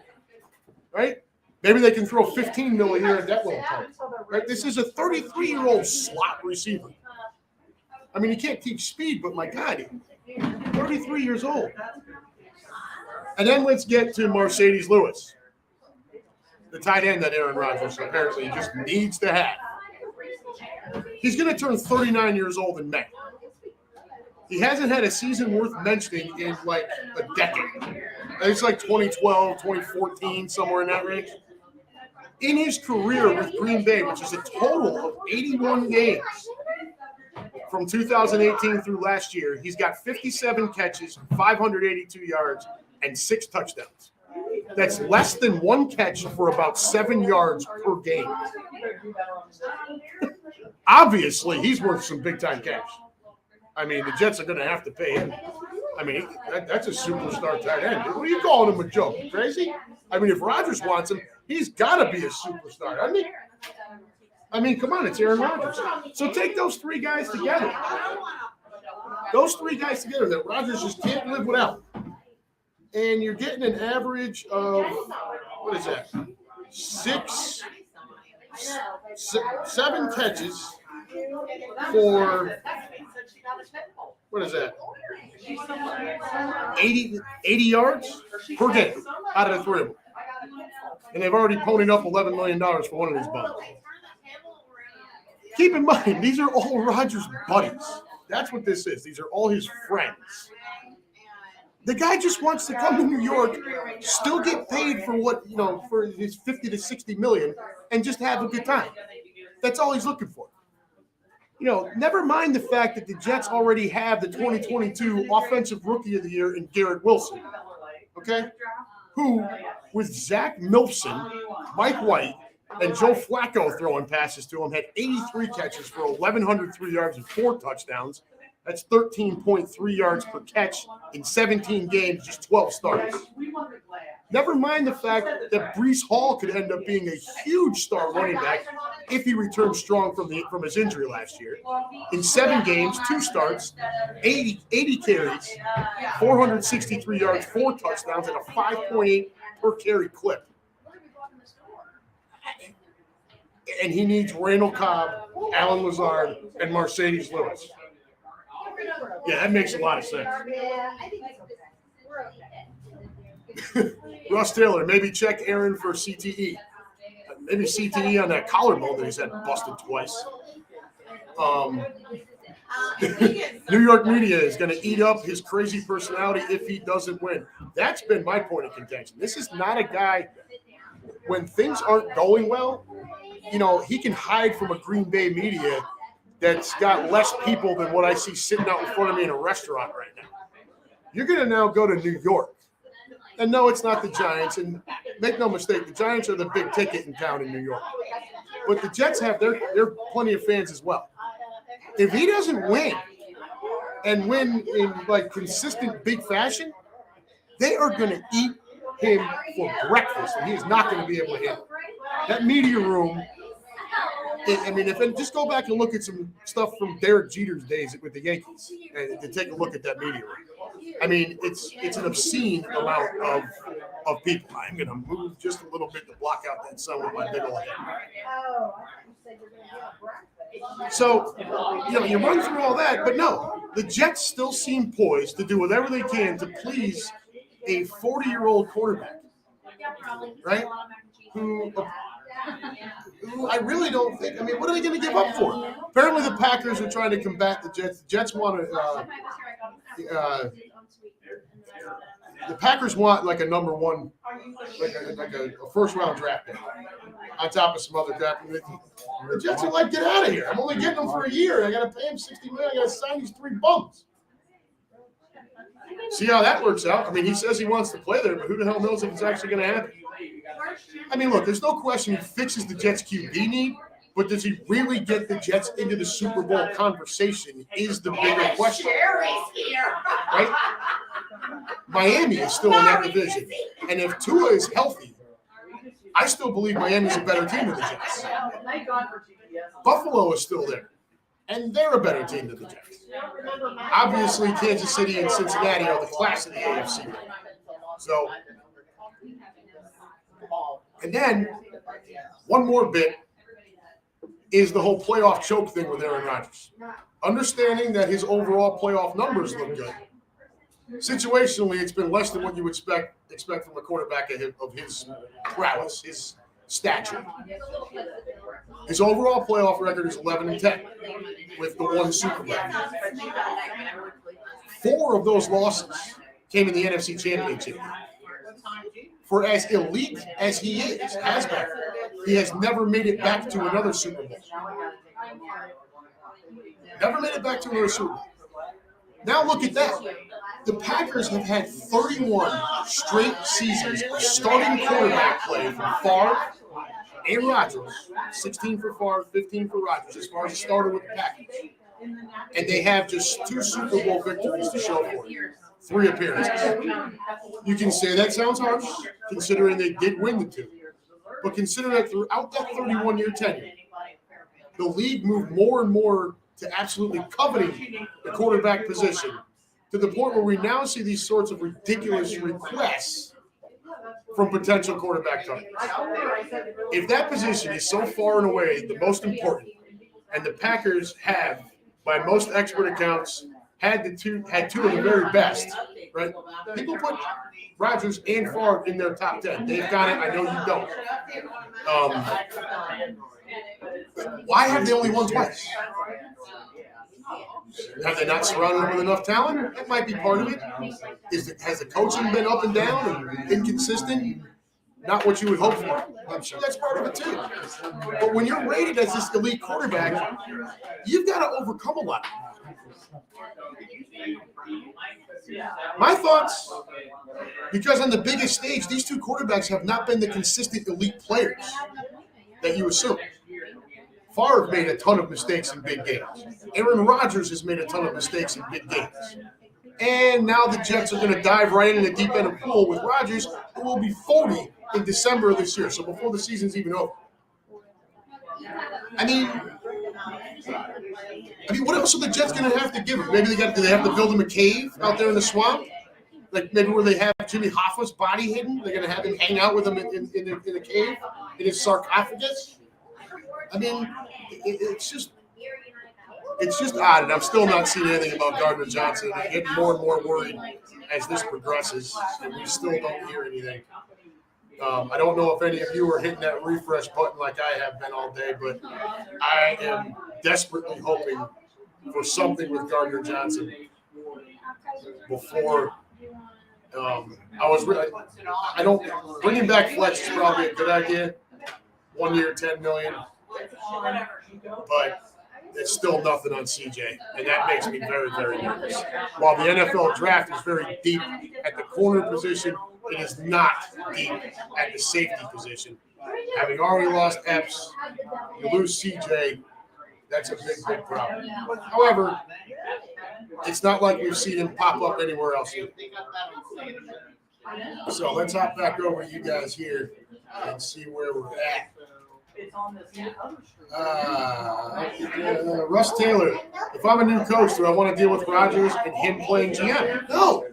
Right? Maybe they can throw $15 million a year at that little part. Right? This is a 33-year-old slot receiver. I mean, he can't teach speed, but my God, 33 years old. And then let's get to Mercedes Lewis, the tight end that Aaron Rodgers apparently just needs to have. He's going to turn 39 years old in May. He hasn't had a season worth mentioning in like a decade. It's like 2012, 2014, somewhere in that range. In his career with Green Bay, which is a total of 81 games from 2018 through last year, he's got 57 catches, 582 yards, and 6 touchdowns. That's less than 1 catch for about 7 yards per game. Obviously, he's worth some big-time cash. I mean, the Jets are going to have to pay him. I mean, that's a superstar tight end. What are you calling him a joke? You crazy? I mean, if Rodgers wants him, he's got to be a superstar, doesn't he? I mean, come on, it's Aaron Rodgers. So take those 3 guys together. Those 3 guys together that Rodgers just can't live without. And you're getting an average of, what is that? 7 catches for, what is that? 80 yards per game out of the 3 of them. And they've already ponied up $11 million for one of these bums. Keep in mind, these are all Rodgers' buddies. That's what this is. These are all his friends. The guy just wants to come to New York, still get paid for what, for his 50 to 60 million, and just have a good time. That's all he's looking for. Never mind the fact that the Jets already have the 2022 Offensive Rookie of the Year in Garrett Wilson, okay? Who, with Zach Milson, Mike White, and Joe Flacco throwing passes to him, had 83 catches for 1,103 yards and 4 touchdowns. That's 13.3 yards per catch in 17 games, just 12 starts. Never mind the fact that Breece Hall could end up being a huge star running back if he returns strong from his injury last year. In 7 games, 2 starts, 80 carries, 463 yards, 4 touchdowns, and a 5.8 per carry clip. And he needs Randall Cobb, Allen Lazard, and Mercedes Lewis. Yeah, that makes a lot of sense. Russ Taylor, maybe check Aaron for CTE. Maybe CTE on that collarbone that he's had busted twice. New York media is going to eat up his crazy personality if he doesn't win. That's been my point of contention. This is not a guy, when things aren't going well, he can hide from a Green Bay media that's got less people than what I see sitting out in front of me in a restaurant right now. You're going to now go to New York. And no, it's not the Giants. And make no mistake, the Giants are the big ticket in town in New York. but the Jets have their plenty of fans as well. If he doesn't win and win in like consistent big fashion, they are going to eat him for breakfast, and he is not going to be able to hit that media room. Just go back and look at some stuff from Derek Jeter's days with the Yankees, and to take a look at that media room. I mean, it's an obscene amount of people. I'm going to move just a little bit to block out that sun with my big old head. So, you run through all that, but no, the Jets still seem poised to do whatever they can to please a 40-year-old quarterback, right? Who I really don't think. I mean, what are they going to give up for? Apparently, the Packers are trying to combat the Jets. The Jets want to. The Packers want like a number one, like a first-round draft pick on top of some other crap. The Jets are like, get out of here! I'm only getting them for a year. I got to pay him $60 million. I got to sign these 3 bums. See how that works out. I mean, he says he wants to play there, but who the hell knows if it's actually going to happen? I mean, look, there's no question he fixes the Jets' QB need, but does he really get the Jets into the Super Bowl conversation is the bigger question. Right? Miami is still in that division. And if Tua is healthy, I still believe Miami's a better team than the Jets. Buffalo is still there, and they're a better team than the Jets. Obviously, Kansas City and Cincinnati are the class of the AFC. So, and then one more bit is the whole playoff choke thing with Aaron Rodgers. Understanding that his overall playoff numbers look good. Situationally, it's been less than what you would expect from a quarterback of his prowess, his stature. His overall playoff record is 11-10 with the 1 Super Bowl. 4 of those losses came in the NFC Championship. For as elite as he has been, he has never made it back to another Super Bowl. Never made it back to another Super Bowl. Now look at that. The Packers have had 31 straight seasons of starting quarterback play from Favre and Rodgers. 16 for Favre, 15 for Rodgers, as far as a starter with the Packers. And they have just 2 Super Bowl victories to show for it. 3 appearances. You can say that sounds harsh, considering they did win the 2. But consider that throughout that 31-year tenure, the league moved more and more to absolutely coveting the quarterback position, to the point where we now see these sorts of ridiculous requests from potential quarterback targets. If that position is so far and away the most important, and the Packers have, by most expert accounts, had 2 of the very best, right? People put Rodgers and Favre in their top 10. They've got it. I know you don't. Why have they only won twice? Have they not surrounded him with enough talent? That might be part of it. Has the coaching been up and down and inconsistent? Not what you would hope for. I'm sure that's part of it too. But when you're rated as this elite quarterback, you've got to overcome a lot. My thoughts, because on the biggest stage, these 2 quarterbacks have not been the consistent elite players that you assume. Favre made a ton of mistakes in big games. Aaron Rodgers has made a ton of mistakes in big games. And now the Jets are going to dive right in the deep end of the pool with Rodgers, who will be 40 in December of this year, so before the season's even over. I mean, what else are the Jets going to have to give him? Maybe do they have to build him a cave out there in the swamp? Like maybe where they have Jimmy Hoffa's body hidden? They're going to have him hang out with him in the cave, in his sarcophagus? I mean, it's just odd, and I'm still not seeing anything about Gardner Johnson. I get more and more worried as this progresses, and we still don't hear anything. I don't know if any of you are hitting that refresh button like I have been all day, but I am desperately hoping for something with Gardner Johnson before. Bringing back flex is probably a good idea. 1 year, $10 million, but it's still nothing on CJ, and that makes me very, very nervous. While the NFL draft is very deep at the corner position, it is not deep at the safety position. Having already lost Epps, you lose CJ. That's a big problem. However, it's not like we've seen him pop up anywhere else yet. So let's hop back over to you guys here and see where we're at. Russ Taylor, if I'm a new coach, do I want to deal with Rodgers and him playing GM? No.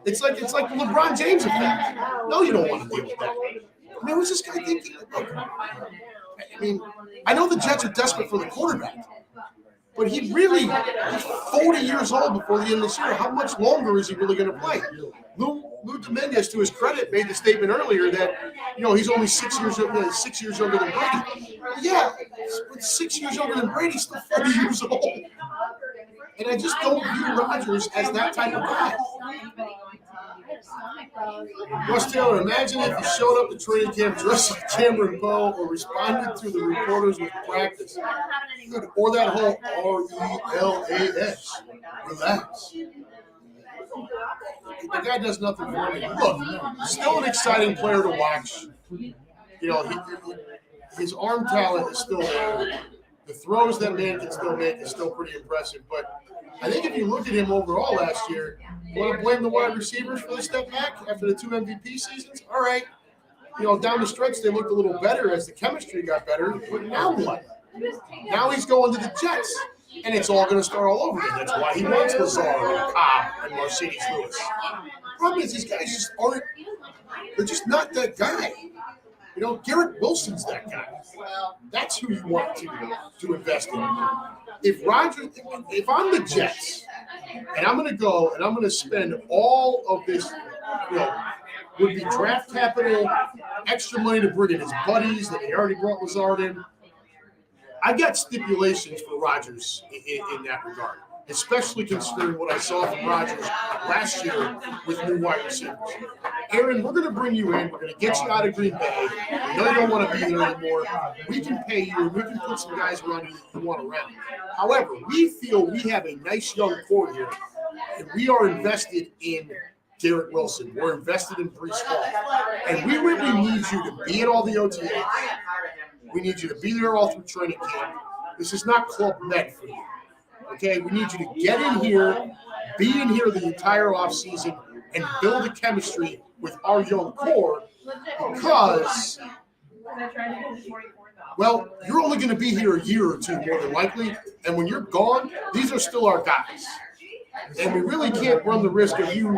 It's like the LeBron James effect. No, you don't want to deal with that. I mean, what's this guy thinking? Look, I know the Jets are desperate for the quarterback, but he's 40 years old before the end of this year. How much longer is he really going to play? Lou Dominguez, to his credit, made the statement earlier that he's only 6 years younger than Brady. Yeah, but 6 years younger than Brady, still 40 years old. And I just don't view Rodgers as that type of guy. Russ Taylor, imagine if he showed up to training camp dressed like Cameron Poe or responded to the reporters with practice. Good. Or that whole RELAS. Relax. The guy does nothing for me. Look, still an exciting player to watch. His arm talent is still there. The throws that man can still make is still pretty impressive. But I think if you look at him overall last year, you want to blame the wide receivers for the step back after the 2 MVP seasons? All right. Down the stretch, they looked a little better as the chemistry got better. But now what? Now he's going to the Jets, and it's all going to start all over again. That's why he wants Lazard and Cobb and Mercedes Lewis. The problem is these guys just aren't – they're just not that guy. Garrett Wilson's that guy. That's who you want to invest in. If I'm the Jets, and I'm going to go and I'm going to spend all of this, would be draft capital, extra money to bring in his buddies that he already brought Lazard in. I've got stipulations for Rodgers in that regard, especially considering what I saw from Rodgers last year with new wide receivers. Aaron, we're going to bring you in. We're going to get you out of Green Bay. We know you don't want to be there anymore. We can pay you, and we can put some guys around you that you want around. However, we feel we have a nice young core here, and we are invested in Garrett Wilson. We're invested in Breece Hall. And we really need you to be at all the OTAs. We need you to be there all through training camp. This is not Club Med for you. Okay? We need you to get in here, be in here the entire offseason, and build a chemistry with our young core because, well, you're only going to be here a year or two more than likely, and when you're gone, these are still our guys. And we really can't run the risk of you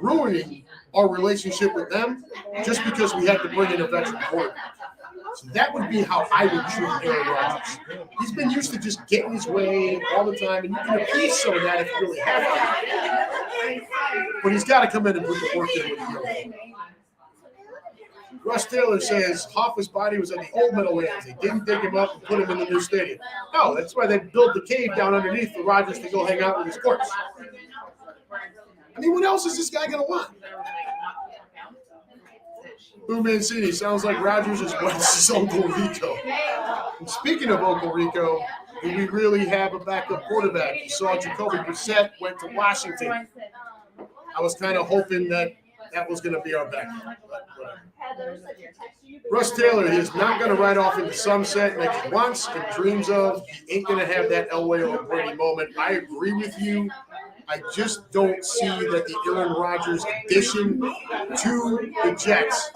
ruining our relationship with them just because we had to bring in a veteran quarterback. So that would be how I would treat Aaron Rodgers. He's been used to just getting his way all the time, and you can appease some of that if you really have to. But he's got to come in and put the work in with you. Russ Taylor says Hoffa's body was at the old Meadowlands. They didn't dig him up and put him in the new stadium. No, that's why they built the cave down underneath for Rodgers to go hang out with his corpse. I mean, what else is this guy going to want? Boom Mancini, sounds like Rodgers is Wes's Uncle Rico. And speaking of Uncle Rico, do we really have a backup quarterback? You saw Jacoby Brissett went to Washington. I was kind of hoping that was going to be our backup. Russ Taylor, he is not going to ride off in the sunset like he wants and dreams of. He ain't going to have that Elway or Brady moment. I agree with you. I just don't see that the Aaron Rodgers addition to the Jets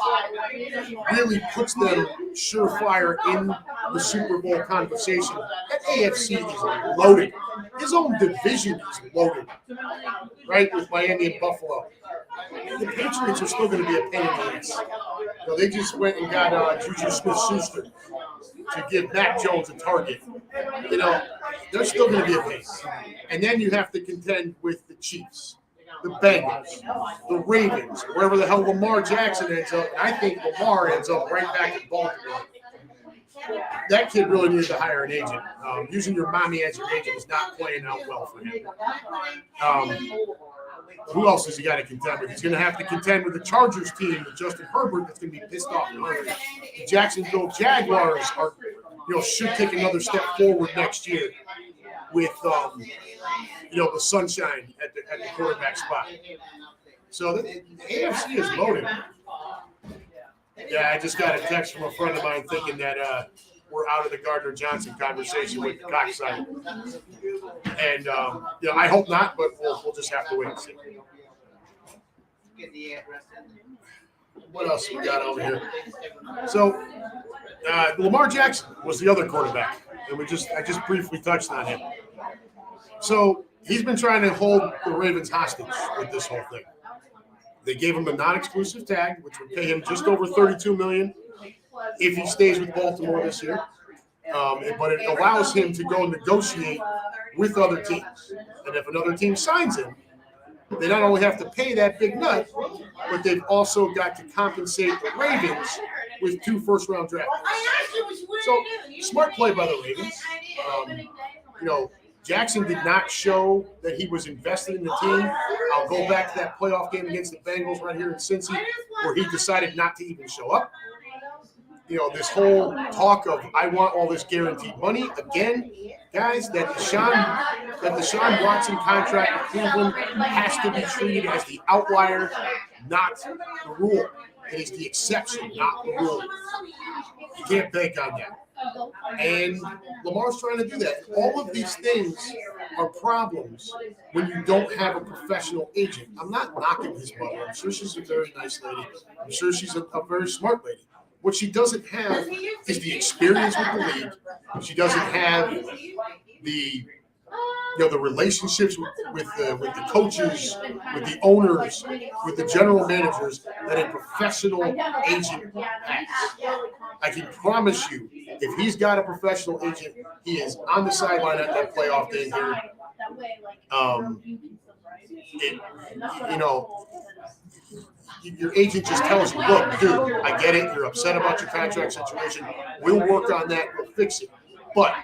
really puts them surefire in the Super Bowl conversation. That AFC is loaded. His own division is loaded, right, with Miami and Buffalo. The Patriots are still going to be a pain in the ass. They just went and got Juju Smith-Schuster to give Mac Jones a target. They're still going to be a pain. And then you have to contend with the Chiefs, the Bengals, the Ravens, wherever the hell Lamar Jackson ends up. And I think Lamar ends up right back in Baltimore. That kid really needs to hire an agent. Using your mommy as your agent is not playing out well for him. Who else has he got to contend with? He's going to have to contend with the Chargers team with Justin Herbert that's going to be pissed off. The Jacksonville Jaguars are, should take another step forward next year with, the sunshine at the quarterback spot. So the AFC is loaded. Yeah, I just got a text from a friend of mine thinking that we're out of the Gardner-Johnson conversation with the Cox side. And, I hope not, but we'll just have to wait and see. What else we got over here? So, Lamar Jackson was the other quarterback, and I just briefly touched on him. So he's been trying to hold the Ravens hostage with this whole thing. They gave him a non-exclusive tag, which would pay him just over $32 million if he stays with Baltimore this year. But it allows him to go negotiate with other teams, and if another team signs him, they not only have to pay that big nut, but they've also got to compensate the Ravens with 2 first-round draft picks. So, smart play by the Ravens. Jackson did not show that he was invested in the team. I'll go back to that playoff game against the Bengals right here in Cincy, where he decided not to even show up. This whole talk of I want all this guaranteed money again, guys. That Deshaun Watson contract in Cleveland has to be treated as the outlier, not the rule. It is the exception, not the rule. You can't bank on that. And Lamar's trying to do that. All of these things are problems when you don't have a professional agent. I'm not knocking his mother. I'm sure she's a very nice lady. I'm sure she's a very smart lady. What she doesn't have is the experience with the league. She doesn't have the relationships with the coaches, with the owners, with the general managers that a professional agent has. I can promise you, if he's got a professional agent, he is on the sideline at that playoff game here. Your agent just tells you, look, dude, I get it. You're upset about your contract situation. We'll work on that. We'll fix it. But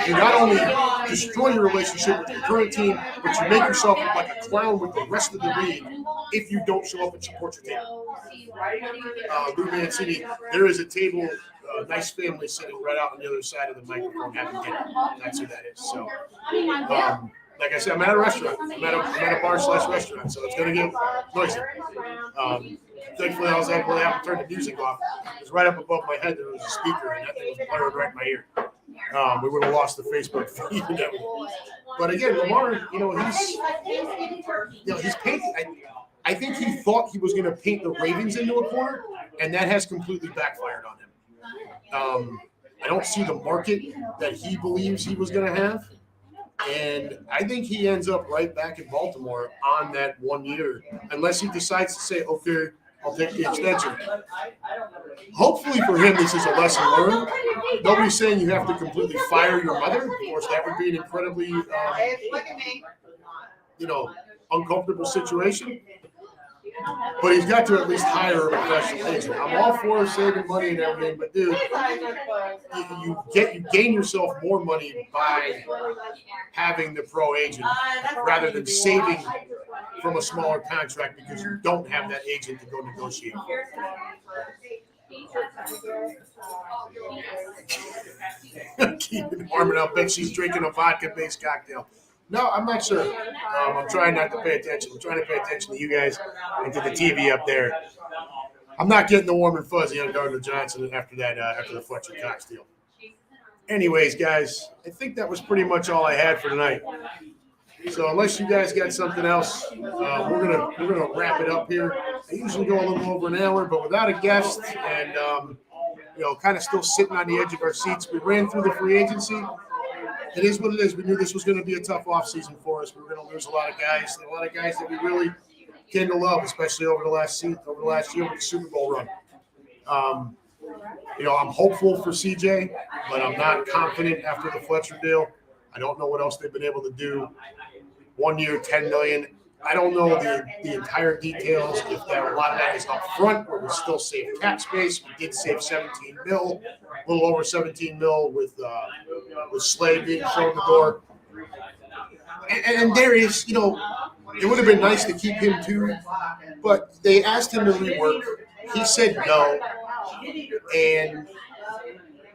you not only destroy your relationship with your current team, but you make yourself look like a clown with the rest of the league if you don't show up and support your team. Lou Mancini, there is a table, a nice family sitting right out on the other side of the microphone having dinner. That's who that is. So, like I said, I'm at a restaurant. I'm at a bar/restaurant, so it's going to get noisy. Thankfully, I was able to turn the music off. It was right up above my head. There was a speaker, and that thing was blaring right in my ear. We would have lost the Facebook feed. But again, Lamar, he's painting. I think he thought he was going to paint the Ravens into a corner, and that has completely backfired on him. I don't see the market that he believes he was going to have. And I think he ends up right back in Baltimore on that 1 year, unless he decides to say, okay, I'll take the extension. Hopefully for him, this is a lesson learned. Nobody's saying you have to completely fire your mother. Of course, that would be an incredibly, uncomfortable situation. But he's got to at least hire a professional agent. I'm all for saving money and everything, but dude, you gain yourself more money by having the pro agent rather than saving from a smaller contract because you don't have that agent to go negotiate. Keeping warming up, bet she's drinking a vodka-based cocktail. No, I'm not sure. I'm trying not to pay attention. I'm trying to pay attention to you guys and to the TV up there. I'm not getting the warm and fuzzy on Gardner-Johnson after the Fletcher Cox deal. Anyways, guys, I think that was pretty much all I had for tonight. So unless you guys got something else, we're gonna wrap it up here. I usually go a little over an hour, but without a guest and kind of still sitting on the edge of our seats, we ran through the free agency. It is what it is. We knew this was going to be a tough offseason for us. We were going to lose a lot of guys that we really came to love, especially over the last year with the Super Bowl run. I'm hopeful for CJ, but I'm not confident after the Fletcher deal. I don't know what else they've been able to do. 1 year, $10 million. I don't know the entire details. If a lot of that is up front, where we still save cap space. We did save $17 million, a little over $17 million with Slade being shown the door. And there is, it would have been nice to keep him too, but they asked him to rework. He said no, and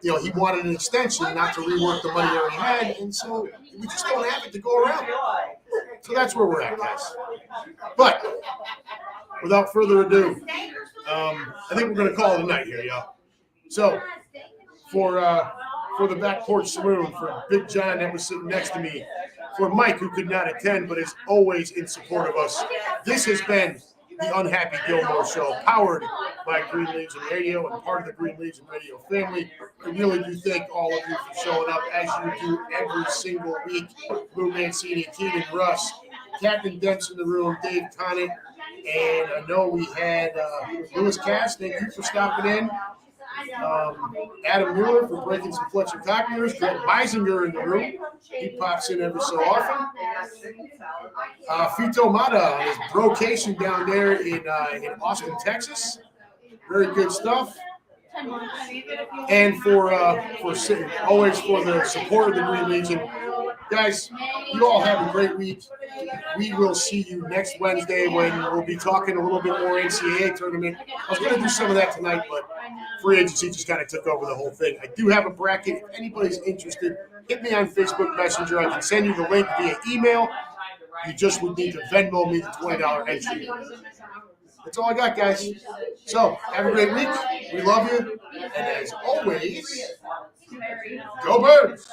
he wanted an extension, not to rework the money that he had, and so we just don't have it to go around. So that's where we're at, guys. But without further ado, I think we're going to call it a night here, y'all. So for the back porch saloon, for Big John that was sitting next to me, for Mike who could not attend but is always in support of us, this has been the Unhappy Gilmore Show, powered by Green Legion Radio and part of the Green Legion Radio family. I really do thank all of you for showing up as you do every single week. Lou Mancini, Keenan Russ, Captain Dent's in the room, Dave Conant, and I know we had Lewis Cass. Thank you for stopping in. Adam Mueller for breaking some Fletcher Cockners. Greg Meisinger in the room. He pops in every so often. Fito Mata on his brocation down there in Austin, Texas. Very good stuff. And for always for the support of the Green Legion. Guys, you all have a great week. We will see you next Wednesday when we'll be talking a little bit more NCAA tournament. I was going to do some of that tonight, but free agency just kind of took over the whole thing. I do have a bracket. If anybody's interested, hit me on Facebook Messenger. I can send you the link via email. You just would need to Venmo me the $20 entry. That's all I got, guys. So, have a great week. We love you. And as always, go Birds!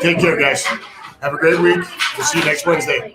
Take care, guys. Have a great week. We'll see you next Wednesday.